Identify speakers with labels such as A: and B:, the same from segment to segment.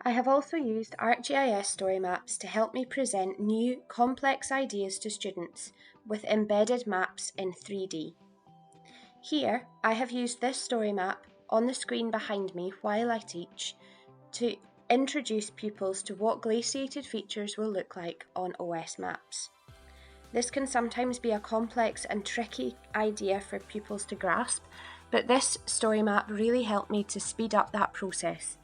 A: I have also used ArcGIS story maps to help me present new, complex ideas to students with embedded maps in 3D. Here, I have used this story map on the screen behind me while I teach to introduce pupils to what glaciated features will look like on OS maps. This can sometimes be a complex and tricky idea for pupils to grasp, but this story map really helped me to speed up that process.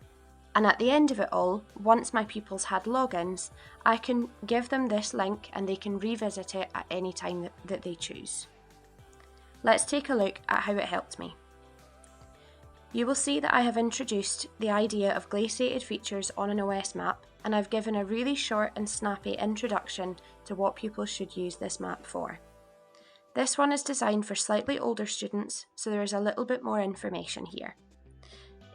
A: And at the end of it all, once my pupils had logins, I can give them this link and they can revisit it at any time that they choose. Let's take a look at how it helped me. You will see that I have introduced the idea of glaciated features on an OS map, and I've given a really short and snappy introduction to what pupils should use this map for. This one is designed for slightly older students, so there is a little bit more information here.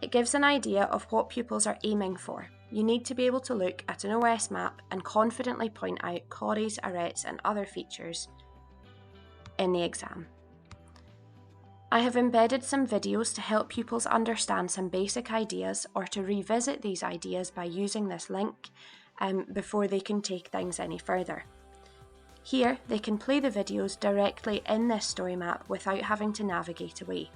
A: It gives an idea of what pupils are aiming for. You need to be able to look at an OS map and confidently point out corries, arêtes and other features in the exam. I have embedded some videos to help pupils understand some basic ideas or to revisit these ideas by using this link before they can take things any further. Here, they can play the videos directly in this story map without having to navigate away.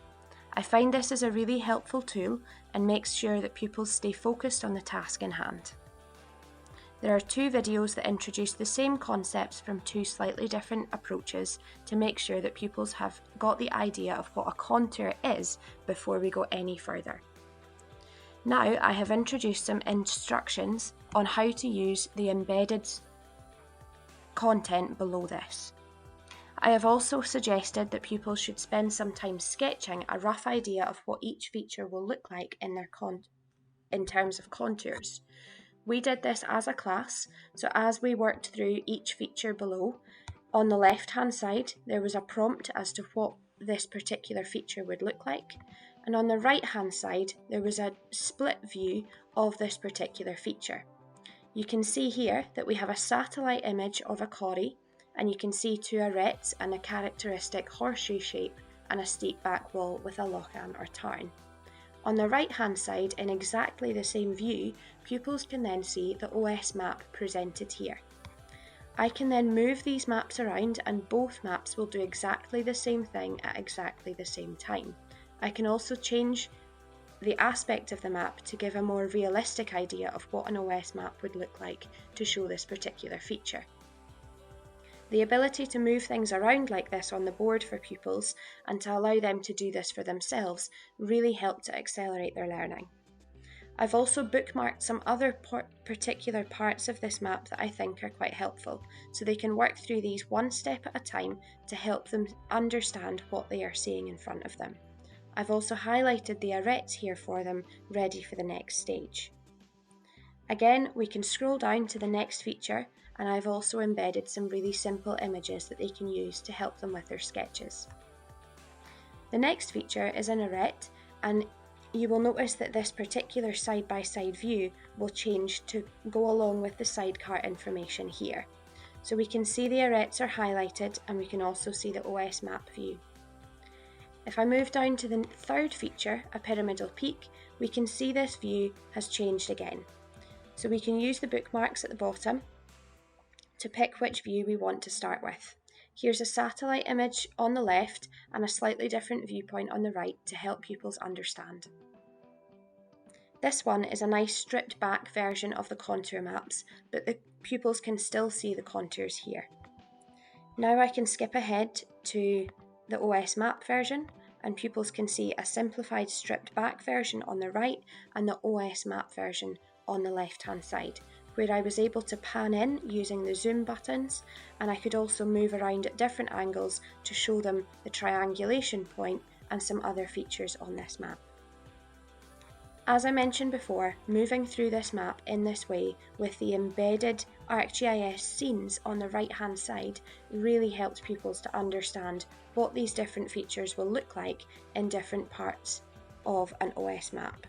A: I find this is a really helpful tool and makes sure that pupils stay focused on the task in hand. There are 2 videos that introduce the same concepts from 2 slightly different approaches to make sure that pupils have got the idea of what a contour is before we go any further. Now I have introduced some instructions on how to use the embedded content below this. I have also suggested that pupils should spend some time sketching a rough idea of what each feature will look like in terms of contours. We did this as a class, so as we worked through each feature below, on the left-hand side there was a prompt as to what this particular feature would look like, and on the right-hand side there was a split view of this particular feature. You can see here that we have a satellite image of a corrie, and you can see 2 arêtes and a characteristic horseshoe shape and a steep back wall with a lochán or tarn. On the right hand side, in exactly the same view, pupils can then see the OS map presented here. I can then move these maps around and both maps will do exactly the same thing at exactly the same time. I can also change the aspect of the map to give a more realistic idea of what an OS map would look like to show this particular feature. The ability to move things around like this on the board for pupils and to allow them to do this for themselves really helped to accelerate their learning. I've also bookmarked some other particular parts of this map that I think are quite helpful, so they can work through these one step at a time to help them understand what they are seeing in front of them. I've also highlighted the arêtes here for them, ready for the next stage. Again, we can scroll down to the next feature, and I've also embedded some really simple images that they can use to help them with their sketches. The next feature is an arête, and you will notice that this particular side-by-side view will change to go along with the sidecar information here. So we can see the arêtes are highlighted, and we can also see the OS map view. If I move down to the third feature, a pyramidal peak, we can see this view has changed again. So we can use the bookmarks at the bottom to pick which view we want to start with. Here's a satellite image on the left and a slightly different viewpoint on the right to help pupils understand. This one is a nice stripped back version of the contour maps, but the pupils can still see the contours here. Now I can skip ahead to the OS map version, and pupils can see a simplified stripped back version on the right and the OS map version on the left hand side, where I was able to pan in using the zoom buttons, and I could also move around at different angles to show them the triangulation point and some other features on this map. As I mentioned before, moving through this map in this way with the embedded ArcGIS scenes on the right hand side really helped pupils to understand what these different features will look like in different parts of an OS map.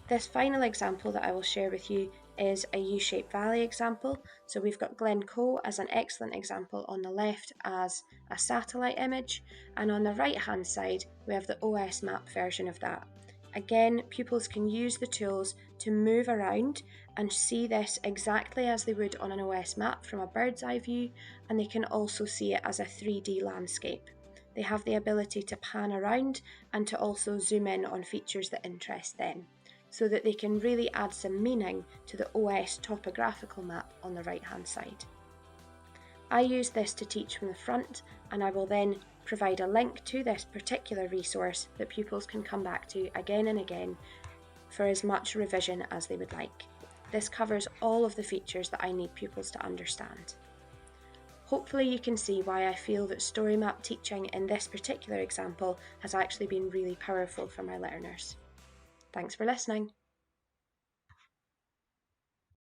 A: This final example that I will share with you is a U-shaped valley example. So we've got Glencoe as an excellent example on the left as a satellite image, and on the right hand side we have the OS map version of that. Again, pupils can use the tools to move around and see this exactly as they would on an OS map from a bird's eye view, and they can also see it as a 3D landscape. They have the ability to pan around and to also zoom in on features that interest them, so that they can really add some meaning to the OS topographical map on the right-hand side. I use this to teach from the front, and I will then provide a link to this particular resource that pupils can come back to again and again for as much revision as they would like. This covers all of the features that I need pupils to understand. Hopefully you can see why I feel that Storymap teaching in this particular example has actually been really powerful for my learners. Thanks for listening.